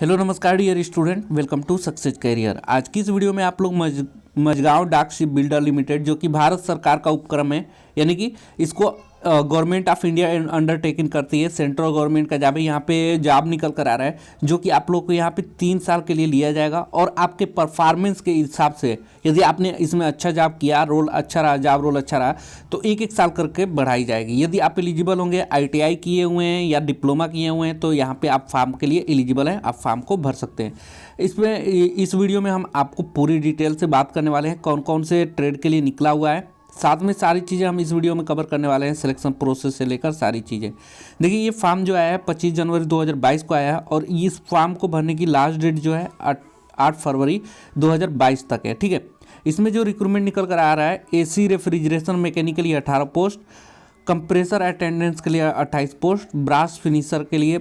Hello नमस्कार dear student, welcome to success career. आज की इस वीडियो में आप लोग मझगांव डाक शिप बिल्डर लिमिटेड, जो कि भारत सरकार का उपक्रम है, यानी कि इसको गवर्नमेंट ऑफ इंडिया अंडरटेकिंग करती है, सेंट्रल गवर्नमेंट का जॉब है। यहाँ पे जॉब निकल कर आ रहा है, जो कि आप लोग को यहाँ पे 3 साल के लिए लिया जाएगा और आपके परफॉर्मेंस के हिसाब से यदि आपने इसमें अच्छा जॉब किया, रोल अच्छा रहा, जॉब रोल अच्छा रहा, तो एक साल करके बढ़ाई जाएगी। यदि आप एलिजिबल होंगे, ITI किए हुए हैं या डिप्लोमा किए हुए हैं, तो यहाँ पे आप फॉर्म के लिए एलिजिबल हैं, आप फॉर्म को भर सकते हैं। इस वीडियो में हम आपको पूरी डिटेल से बात करने वाले हैं, कौन कौन से ट्रेड के लिए निकला हुआ है। साथ में सारी चीज़ें हम इस वीडियो में कवर करने वाले हैं, सिलेक्शन प्रोसेस से लेकर सारी चीज़ें। देखिए, ये फॉर्म जो आया है 25 जनवरी 2022 को आया है और इस फॉर्म को भरने की लास्ट डेट जो है 8 फरवरी 2022 तक है। ठीक है, इसमें जो रिक्रूटमेंट निकल कर आ रहा है, AC रेफ्रिजरेशन मैकेनिक के लिए 18 पोस्ट, कंप्रेसर अटेंडेंस के लिए 28 पोस्ट, ब्रास फिनिशर के लिए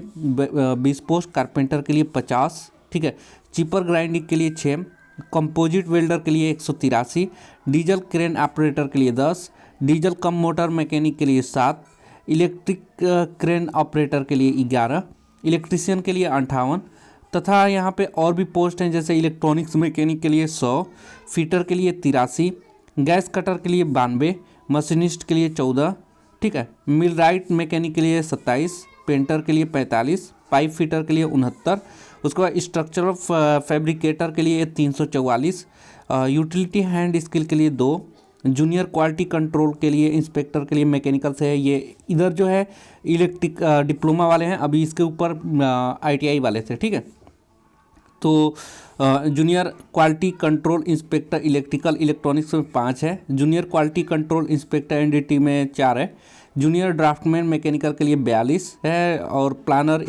20 पोस्ट, कारपेंटर के लिए 50, ठीक है, चिपर ग्राइंडिंग के लिए 6, कंपोजिट वेल्डर के लिए 183, डीजल क्रेन ऑपरेटर के लिए 10, डीजल कम मोटर मैकेनिक के लिए 7, इलेक्ट्रिक क्रेन ऑपरेटर के लिए 11, इलेक्ट्रीशियन के लिए 58 तथा यहाँ पे और भी पोस्ट हैं, जैसे इलेक्ट्रॉनिक्स मैकेनिक के लिए 100, फिटर के लिए 83, गैस कटर के लिए 92, मशीनिस्ट के लिए 14, ठीक है, मिल राइट मैकेनिक के लिए 27, पेंटर के लिए 45, पाइप फिटर के लिए 69, उसके बाद स्ट्रक्चरल फैब्रिकेटर के लिए 344, यूटिलिटी हैंड स्किल के लिए 2, जूनियर क्वालिटी कंट्रोल के लिए इंस्पेक्टर के लिए मैकेनिकल से है। ये इधर जो है इलेक्ट्रिक डिप्लोमा वाले हैं, अभी इसके ऊपर ITI वाले थे। ठीक है, तो junior quality control inspector electrical electronics में 5 है, junior quality control inspector NDT में 4 है, जूनियर ड्राफ्टमैन मैकेनिकल के लिए 42 है और प्लानर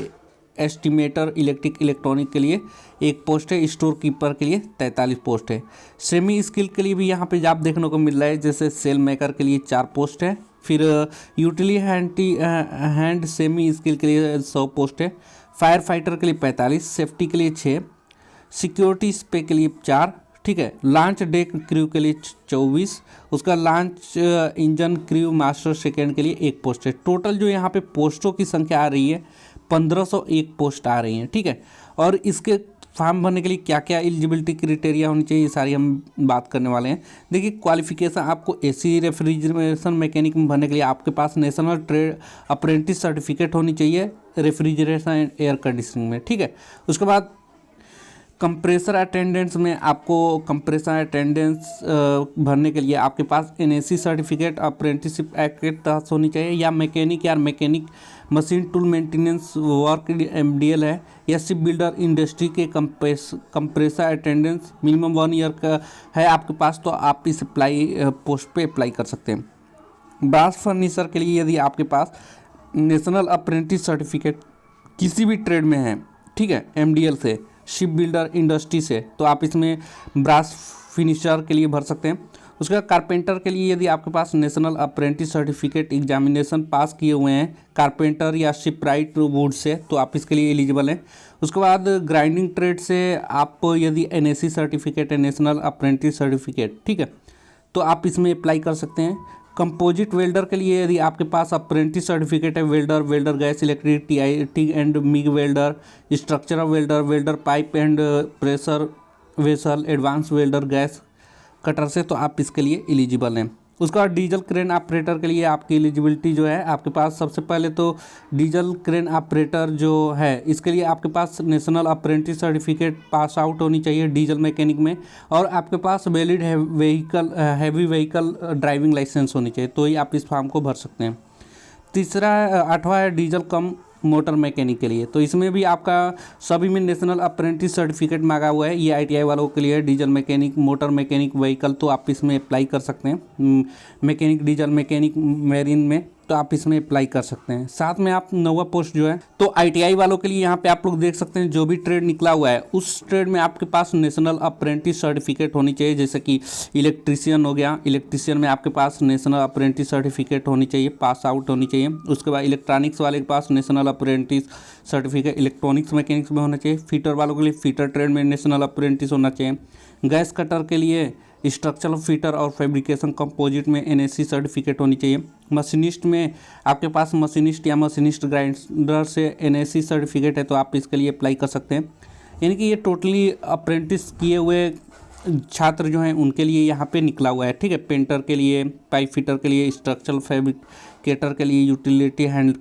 एस्टिमेटर इलेक्ट्रिक इलेक्ट्रॉनिक के लिए 1 पोस्ट है, स्टोर कीपर के लिए 43 पोस्ट है। सेमी स्किल के लिए भी यहाँ पे जॉब देखने को मिल रहा है, जैसे सेल मेकर के लिए 4 पोस्ट है, फिर यूटिलिटी हैंड सेमी स्किल के लिए 100 पोस्ट है, फायर फाइटर के लिए 45, सेफ्टी के लिए 6, सिक्योरिटी स्पे के लिए 4, ठीक है, लॉन्च डेक क्रू के लिए 24, उसका launch engine crew master second के लिए 1 पोस्ट है। टोटल जो यहाँ पे पोस्टों की संख्या आ रही है 1501 पोस्ट आ रही हैं। ठीक है, और इसके फॉर्म भरने के लिए क्या क्या एलिजिबिलिटी क्राइटेरिया होनी चाहिए, ये सारी हम बात करने वाले हैं। देखिए, क्वालिफिकेशन आपको AC रेफ्रिजरेशन मैकेनिक में भरने के लिए आपके पास नेशनल ट्रेड अप्रेंटिस सर्टिफिकेट होनी चाहिए रेफ्रिजरेशन एंड एयर कंडीशनिंग में। ठीक है, उसके बाद कंप्रेसर अटेंडेंस में आपको कंप्रेसर अटेंडेंस भरने के लिए आपके पास NAC सर्टिफिकेट अप्रेंटिसशिप एक्ट के तहत होनी चाहिए, या mechanic machine tool maintenance work MDL है, या शिप बिल्डर इंडस्ट्री के कंप्रेसर अटेंडेंस मिनिमम 1 ईयर का है आपके पास, तो आप इस पोस्ट पे अप्लाई कर सकते हैं। ब्रास फर्नीचर के लिए यदि आपके पास नेशनल अप्रेंटिस सर्टिफिकेट किसी भी ट्रेड में है, ठीक है, MDL से, शिप बिल्डर इंडस्ट्री से, तो आप इसमें ब्रास फिनिशर के लिए भर सकते हैं। उसके बाद कारपेंटर के लिए यदि आपके पास national apprentice certificate examination pass किए हुए हैं कारपेंटर या शिपराइट वुड से, तो आप इसके लिए एलिजिबल हैं। उसके बाद ग्राइंडिंग ट्रेड से आप यदि NAC सर्टिफिकेट है, नेशनल अप्रेंटिस सर्टिफिकेट, ठीक है, तो आप इसमें अप्लाई कर सकते हैं। कंपोजिट वेल्डर के लिए यदि आपके पास अप्रेंटिस सर्टिफिकेट है, welder gas electric TIG and MIG welder, structural welder, welder pipe and pressure vessel, advance welder gas cutter से, तो आप इसके लिए एलिजिबल हैं। उसके बाद डीजल क्रेन ऑपरेटर के लिए आपकी एलिजिबिलिटी जो है, आपके पास सबसे पहले तो डीजल क्रेन ऑपरेटर जो है, इसके लिए आपके पास national apprentice certificate pass out होनी चाहिए डीजल मैकेनिक में, और आपके पास valid heavy vehicle driving licence होनी चाहिए, तो ही आप इस फॉर्म को भर सकते हैं। तीसरा 8वां है डीजल कम मोटर मैकेनिक के लिए, तो इसमें भी आपका सभी में नेशनल अप्रेंटिस सर्टिफिकेट मांगा हुआ है। ये ITI वालों के लिए diesel mechanic, motor mechanic, vehicle, तो आप इसमें अप्लाई कर सकते हैं। मैकेनिक, डीजल मैकेनिक मैरीन में, तो आप इसमें अप्लाई कर सकते हैं। साथ में आप 9वां पोस्ट जो है, तो ITI वालों के लिए यहाँ पे आप लोग देख सकते हैं, जो भी ट्रेड निकला हुआ है उस ट्रेड में आपके पास नेशनल अप्रेंटिस सर्टिफिकेट होनी चाहिए। जैसे कि इलेक्ट्रीशियन हो गया, इलेक्ट्रीशियन में आपके पास नेशनल अप्रेंटिस सर्टिफिकेट होनी चाहिए, पास आउट होनी चाहिए। उसके बाद इलेक्ट्रॉनिक्स वाले के पास national apprentice certificate electronics mechanics में होना चाहिए। फिटर वालों के लिए फिटर ट्रेड में नेशनल अप्रेंटिस होना चाहिए। गैस कटर के लिए स्ट्रक्चरल फिटर और फैब्रिकेशन कंपोजिट में NAC सर्टिफिकेट होनी चाहिए। मशीनिस्ट में आपके पास मशीनिस्ट या मशीनिस्ट ग्राइंडर से NAC सर्टिफिकेट है, तो आप इसके लिए अप्लाई कर सकते हैं। यानी कि ये टोटली अप्रेंटिस किए हुए छात्र जो हैं उनके लिए यहाँ पे निकला हुआ है, ठीक है। पेंटर के लिए, पाइप फिटर के लिए, स्ट्रक्चरल फैब्रिकेटर के लिए, यूटिलिटी हैंड,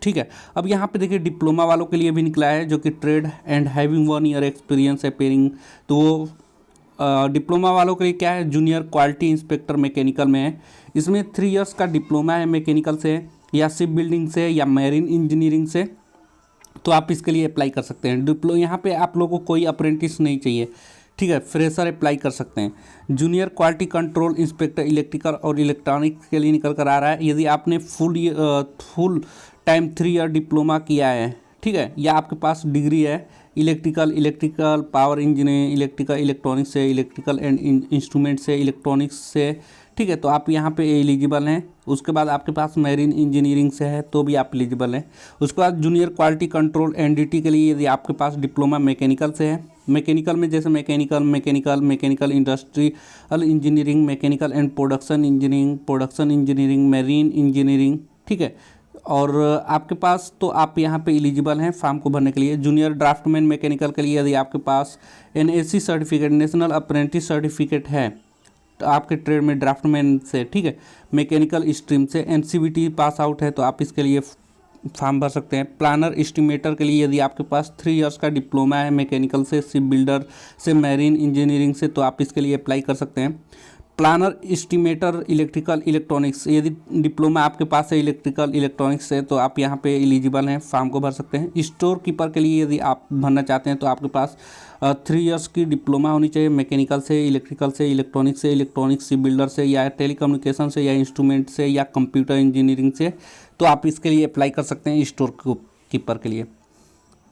ठीक है। अब यहाँ पे देखिए डिप्लोमा वालों के लिए भी निकला है, जो कि trade and having 1 year experience appearing, तो वो डिप्लोमा वालों के लिए क्या है, जूनियर क्वालिटी इंस्पेक्टर मैकेनिकल में है। इसमें 3 इयर्स का डिप्लोमा है मैकेनिकल से, या शिप बिल्डिंग से, या मैरीन इंजीनियरिंग से, तो आप इसके लिए अप्लाई कर सकते हैं। यहाँ पे आप लोगों को कोई अप्रेंटिस नहीं चाहिए, ठीक है, फ्रेशर अप्लाई कर सकते हैं। Junior quality control inspector electrical और इलेक्ट्रॉनिक्स के लिए निकल कर आ रहा है। यदि आपने फुल टाइम 3 ईयर डिप्लोमा किया है, ठीक है, या आपके पास डिग्री है electrical power engineering, electrical electronics से, इलेक्ट्रिकल एंड इंस्ट्रूमेंट से, इलेक्ट्रॉनिक्स से, ठीक है, तो आप यहाँ पे एलिजिबल हैं। उसके बाद आपके पास मैरीन इंजीनियरिंग से है तो भी आप एलिजिबल हैं। उसके बाद जूनियर क्वालिटी कंट्रोल एनडीटी के लिए यदि आपके पास डिप्लोमा मैकेनिकल से है, मैकेनिकल में जैसे mechanical industrial engineering, mechanical and production engineering, marine engineering, ठीक है, और आपके पास तो आप यहाँ पे एलिजिबल हैं फॉर्म को भरने के लिए। जूनियर ड्राफ्टमैन मैकेनिकल के लिए यदि आपके पास NAC certificate, national apprentice certificate है, तो आपके ट्रेड में ड्राफ्टमैन से, ठीक है, मैकेनिकल स्ट्रीम से एनसीवीटी पास आउट है तो आप इसके लिए फॉर्म भर सकते हैं। प्लानर एस्टिमेटर के लिए यदि आपके पास 3 इयर्स का डिप्लोमा है मैकेनिकल से, शिप बिल्डर से, मैरीन इंजीनियरिंग से, तो आप इसके लिए अप्लाई कर सकते हैं। प्लानर एस्टिमेटर इलेक्ट्रिकल इलेक्ट्रॉनिक्स, यदि डिप्लोमा आपके पास है इलेक्ट्रिकल इलेक्ट्रॉनिक्स से, तो आप यहाँ पे एलिजिबल हैं, फॉर्म को भर सकते हैं। स्टोर कीपर के लिए यदि आप भरना चाहते हैं तो आपके पास 3 इयर्स की डिप्लोमा होनी चाहिए मैकेनिकल से, इलेक्ट्रिकल से, इलेक्ट्रॉनिक्स शिप बिल्डर से, या टेलीकम्युनिकेशन से, या इंस्ट्रूमेंट से, या कंप्यूटर इंजीनियरिंग से, तो आप इसके लिए अप्लाई कर सकते हैं स्टोर कीपर के लिए,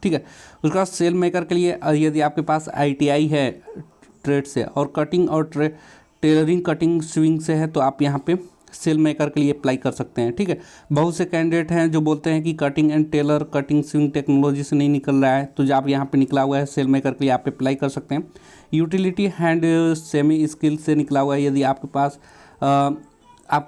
ठीक है। उसके बाद सेल मेकर के लिए यदि आपके पास ITI है ट्रेड से, और कटिंग और टेलरिंग कटिंग स्विंग से है, तो आप यहाँ पे सेल मेकर के लिए अप्लाई कर सकते हैं, ठीक है। बहुत से कैंडिडेट हैं जो बोलते हैं कि cutting and tailor cutting swing technology से नहीं निकल रहा है, तो जब यहाँ पे निकला हुआ है सेल मेकर के लिए आप अप्लाई कर सकते हैं। यूटिलिटी हैंड सेमी स्किल से निकला हुआ है, यदि आपके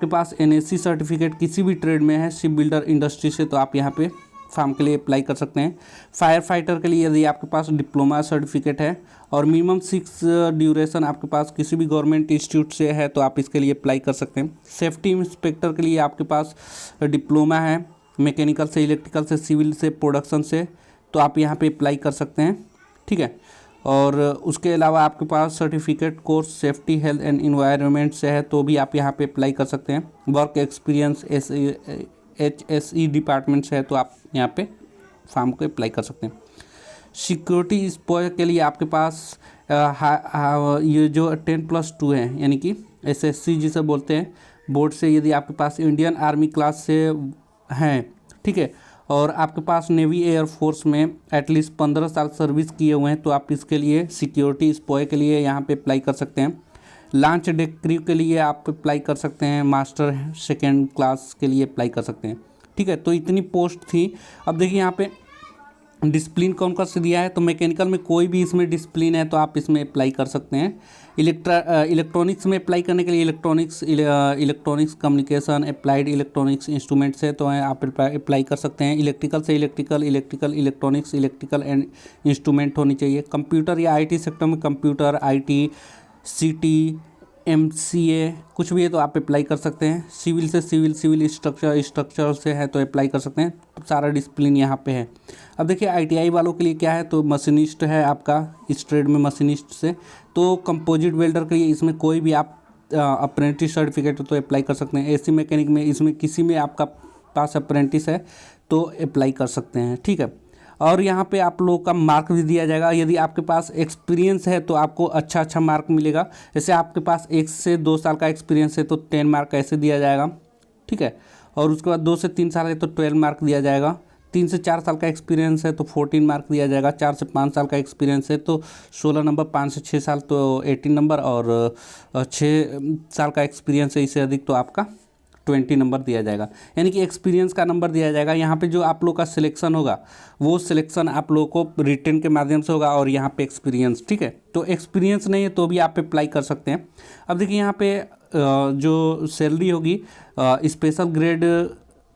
पास NSC सर्टिफिकेट किसी भी ट्रेड में है, शिप बिल्डर इंडस्ट्री से, तो आप यहाँ पे फॉर्म के लिए अप्लाई कर सकते हैं। फायर फाइटर के लिए यदि आपके पास डिप्लोमा सर्टिफिकेट है और मिनिमम 6 ड्यूरेशन आपके पास किसी भी गवर्नमेंट इंस्टीट्यूट से है, तो आप इसके लिए अप्लाई कर सकते हैं। सेफ्टी इंस्पेक्टर के लिए आपके पास डिप्लोमा है मैकेनिकल से, इलेक्ट्रिकल से, सिविल से, प्रोडक्शन से, तो आप यहाँ पे अप्लाई कर सकते हैं, ठीक है। और उसके अलावा आपके पास certificate course safety health and environment से है, तो भी आप यहाँ पे अप्लाई कर सकते हैं। वर्क एक्सपीरियंस HSE डिपार्टमेंट से है, तो आप यहाँ पे फॉर्म को अप्लाई कर सकते हैं। सिक्योरिटी स्पॉय के लिए आपके पास ये जो 10+2 है, यानी कि SSC जिसे बोलते हैं बोर्ड से, यदि आपके पास इंडियन आर्मी क्लास से हैं, ठीक है, और आपके पास नेवी एयरफोर्स में एटलीस्ट 15 साल सर्विस किए हुए हैं, तो आप इसके लिए सिक्योरिटी स्पॉय के लिए यहाँ पे अप्लाई कर सकते हैं। लॉन्च डेक क्रू के लिए आप अप्लाई कर सकते हैं, मास्टर सेकेंड क्लास के लिए अप्लाई कर सकते हैं, ठीक है। तो इतनी पोस्ट थी। अब देखिए यहाँ पे डिसिप्लिन कौन कौन से दिया है, तो मैकेनिकल में कोई भी इसमें डिसिप्लिन है तो आप इसमें अप्लाई कर सकते हैं। इलेक्ट्रॉनिक्स में अप्लाई करने के लिए electronics communication, applied electronics instrument से, तो आप अप्लाई कर सकते हैं। इलेक्ट्रिकल से इलेक्ट्रॉनिक्स इलेक्ट्रिकल एंड इंस्ट्रूमेंट होनी चाहिए। कंप्यूटर या IT सेक्टर में कंप्यूटर, IT, CT, MCA कुछ भी है तो आप अप्लाई कर सकते हैं। सिविल से सिविल स्ट्रक्चर से है तो अप्लाई कर सकते हैं। सारा डिसिप्लिन यहाँ पे है। अब देखिए ITI वालों के लिए क्या है, तो मशीनिस्ट है आपका, इस ट्रेड में मशीनिस्ट से, तो कंपोजिट वेल्डर के लिए इसमें कोई भी आप अप्रेंटिस सर्टिफिकेट तो अप्लाई कर सकते हैं। AC मैकेनिक में इसमें किसी में आपका पास अप्रेंटिस है तो अप्लाई कर सकते हैं, ठीक है। और यहाँ पे आप लोगों का मार्क भी दिया जाएगा। यदि आपके पास एक्सपीरियंस है तो आपको अच्छा मार्क मिलेगा। जैसे आपके पास 1 से 2 साल का एक्सपीरियंस है तो 10 मार्क ऐसे दिया जाएगा, ठीक है। और उसके बाद 2 से 3 साल है तो 12 मार्क दिया जाएगा। 3 से 4 साल का एक्सपीरियंस है तो 14 मार्क दिया जाएगा। 4 से 5 साल का एक्सपीरियंस है तो 16 नंबर, 5 से 6 साल तो 18 नंबर, और 6 साल का एक्सपीरियंस है इससे अधिक तो आपका 20 नंबर दिया जाएगा। यानी कि एक्सपीरियंस का नंबर दिया जाएगा। यहाँ पे जो आप लोग का सिलेक्शन होगा वो सिलेक्शन आप लोगों को रिटन के माध्यम से होगा, और यहाँ पे एक्सपीरियंस, ठीक है। तो एक्सपीरियंस नहीं है तो भी आप अप्लाई कर सकते हैं। अब देखिए यहाँ पे जो सैलरी होगी, स्पेशल ग्रेड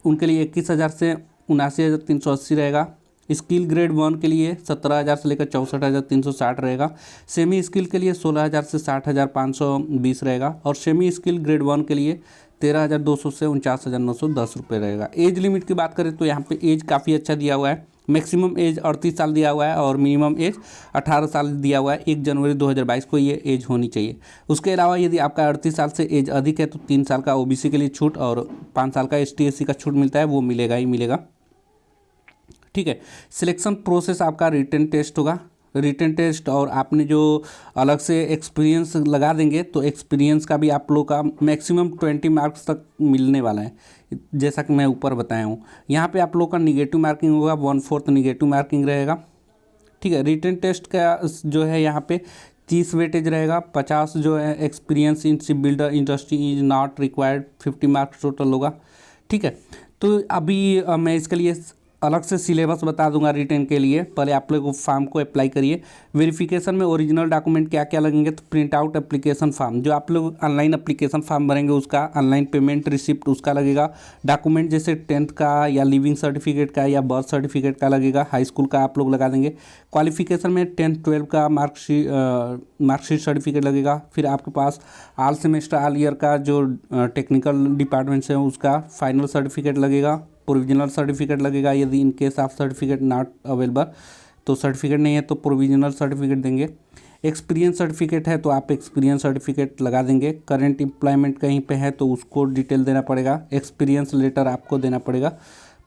उनके लिए 21,000 से 79,380 रहेगा। स्किल ग्रेड 1 के लिए 17,000 से लेकर 64,360 रहेगा। सेमी स्किल के लिए 16,000 से 60,520 रहेगा और सेमी स्किल ग्रेड 1 के लिए 13,200 से 49,910 रुपये रहेगा। एज लिमिट की बात करें तो यहाँ पे एज काफ़ी अच्छा दिया हुआ है। मैक्सिमम एज 38 साल दिया हुआ है और मिनिमम एज 18 साल दिया हुआ है। 1 जनवरी 2022 को ये एज होनी चाहिए। उसके अलावा यदि आपका 38 साल से एज अधिक है तो 3 साल का ओबीसी के लिए छूट और 5 साल का ST SC का छूट मिलता है, वो मिलेगा ही मिलेगा। ठीक है। सिलेक्शन प्रोसेस आपका रिटन टेस्ट होगा, रिटन टेस्ट, और आपने जो अलग से एक्सपीरियंस लगा देंगे तो एक्सपीरियंस का भी आप लोग का मैक्सिमम 20 मार्क्स तक मिलने वाला है, जैसा कि मैं ऊपर बताया हूँ। यहाँ पे आप लोग का निगेटिव मार्किंग होगा, 1/4 निगेटिव मार्किंग रहेगा। ठीक है। रिटन टेस्ट का जो है यहाँ पे 30 वेटेज रहेगा, 50 जो है experience in ship builder industry is not required, 50 marks total होगा। ठीक है। तो अभी मैं इसके लिए अलग से सिलेबस बता दूंगा रिटर्न के लिए। पहले आप लोग फॉर्म को अप्लाई करिए। वेरिफिकेशन में ओरिजिनल डॉक्यूमेंट क्या क्या लगेंगे, तो प्रिंट आउट एप्लीकेशन फॉर्म, जो आप लोग ऑनलाइन एप्लीकेशन फॉर्म भरेंगे उसका, ऑनलाइन पेमेंट रिसिप्ट उसका लगेगा। डॉक्यूमेंट जैसे 10th का या लिविंग सर्टिफिकेट का या बर्थ सर्टिफिकेट का लगेगा। हाई स्कूल का आप लोग लगा देंगे। क्वालिफिकेशन में 10th 12 का मार्कशीट सर्टिफिकेट लगेगा। फिर आपके पास ऑल सेमेस्टर ऑल ईयर का जो टेक्निकल डिपार्टमेंट्स है उसका फाइनल सर्टिफिकेट लगेगा। प्रोविजनल सर्टिफिकेट लगेगा, यदि in case of certificate not available, तो सर्टिफिकेट नहीं है तो प्रोविजनल सर्टिफिकेट देंगे। एक्सपीरियंस सर्टिफिकेट है तो आप एक्सपीरियंस सर्टिफिकेट लगा देंगे। करंट एम्प्लॉयमेंट कहीं पे है तो उसको डिटेल देना पड़ेगा। एक्सपीरियंस लेटर आपको देना पड़ेगा।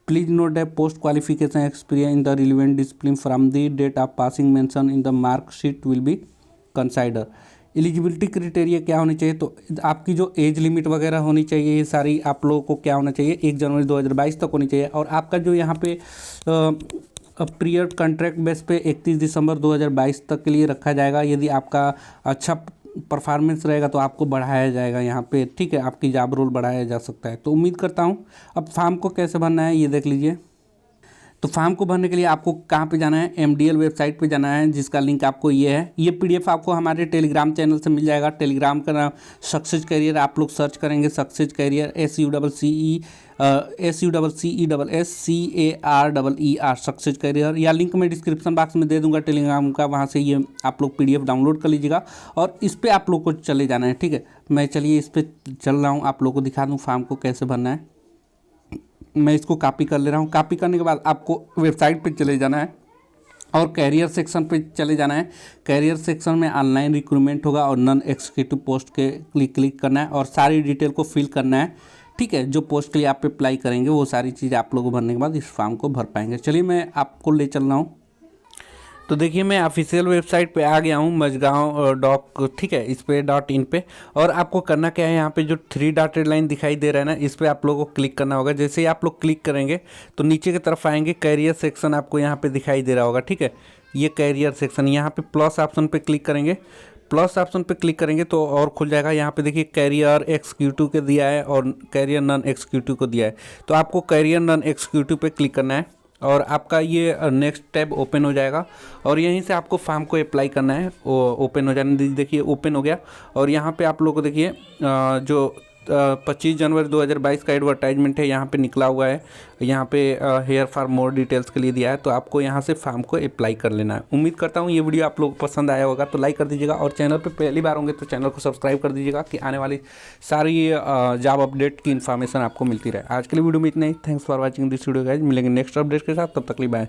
Please note that post qualification experience in the relevant discipline from the date of passing mention in the marksheet will be consider. Eligibility criteria क्या होनी चाहिए, तो आपकी जो एज लिमिट वगैरह होनी चाहिए, ये सारी आप लोगों को क्या होना चाहिए, 1 जनवरी 2022 तक होनी चाहिए। और आपका जो यहाँ पे पीरियड कॉन्ट्रैक्ट बेस पे 31 दिसंबर 2022 तक के लिए रखा जाएगा। यदि आपका अच्छा परफॉर्मेंस रहेगा तो आपको बढ़ाया जाएगा यहाँ पे। ठीक है, आपकी जॉब रोल बढ़ाया जा सकता है। तो उम्मीद करता हूँ। अब फॉर्म को कैसे भरना है ये देख लीजिए। तो फॉर्म को भरने के लिए आपको कहाँ पे जाना है, MDL वेबसाइट पे जाना है, जिसका लिंक आपको ये है। ये PDF आपको हमारे टेलीग्राम चैनल से मिल जाएगा। टेलीग्राम का नाम सक्सेस कैरियर, आप लोग सर्च करेंगे success career, SUCCESSCAREER success career, या लिंक मैं डिस्क्रिप्शन बॉक्स में दे दूंगा टेलीग्राम का, वहाँ से ये आप लोग PDF डाउनलोड कर लीजिएगा और इस पर आप लोग को चले जाना है। ठीक है, मैं चलिए इस पर चल रहा हूँ, आप लोग को दिखा दूँ फॉर्म को कैसे भरना है। मैं इसको कॉपी कर ले रहा हूँ। कॉपी करने के बाद आपको वेबसाइट पे चले जाना है और कैरियर सेक्शन पे चले जाना है। कैरियर सेक्शन में ऑनलाइन रिक्रूटमेंट होगा और नॉन एग्जीक्यूटिव पोस्ट के क्लिक करना है और सारी डिटेल को फिल करना है। ठीक है, जो पोस्ट के लिए आप अप्लाई करेंगे वो सारी चीज़ आप लोगों को भरने के बाद इस फॉर्म को भर पाएंगे। चलिए मैं आपको ले चल रहा हूँ। तो देखिए मैं ऑफिशियल वेबसाइट पे आ गया हूँ, मजगांव डॉक। ठीक है, इस पे .in पे, और आपको करना क्या है, यहाँ पे जो 3 डॉटेड लाइन दिखाई दे रहा है ना, इस पे आप लोगों को क्लिक करना होगा। जैसे ही आप लोग क्लिक करेंगे तो नीचे की तरफ आएंगे, कैरियर सेक्शन आपको यहाँ पे दिखाई दे रहा होगा। ठीक है, ये कैरियर सेक्शन, यहाँ पे प्लस ऑप्शन पे क्लिक करेंगे। प्लस ऑप्शन पे क्लिक करेंगे तो और खुल जाएगा। यहाँ पे देखिए कैरियर एक्जीक्यूटिव को दिया है और कैरियर नॉन एक्जीक्यूटिव को दिया है। तो आपको कैरियर नॉन एक्जीक्यूटिव पे क्लिक करना है और आपका ये नेक्स्ट टैब ओपन हो जाएगा और यहीं से आपको फॉर्म को अप्लाई करना है। वो ओपन हो जाने दीजिए। देखिए ओपन हो गया और यहाँ पे आप लोग को देखिए जो 25 जनवरी 2022 का एडवर्टाइजमेंट है यहाँ पे निकला हुआ है। यहाँ पे हेयर फॉर मोर डिटेल्स के लिए दिया है, तो आपको यहाँ से फॉर्म को अप्लाई कर लेना है। उम्मीद करता हूँ ये वीडियो आप लोगों को पसंद आया होगा, तो लाइक कर दीजिएगा और चैनल पे पहली बार होंगे तो चैनल को सब्सक्राइब कर दीजिएगा कि आने वाली सारी जॉब अपडेट की इन्फॉर्मेशन आपको मिलती रहे। आज के लिए वीडियो में इतना ही। Thanks for watching this video guys. मिलेंगे नेक्स्ट अपडेट के साथ, तब तक के लिए बाय।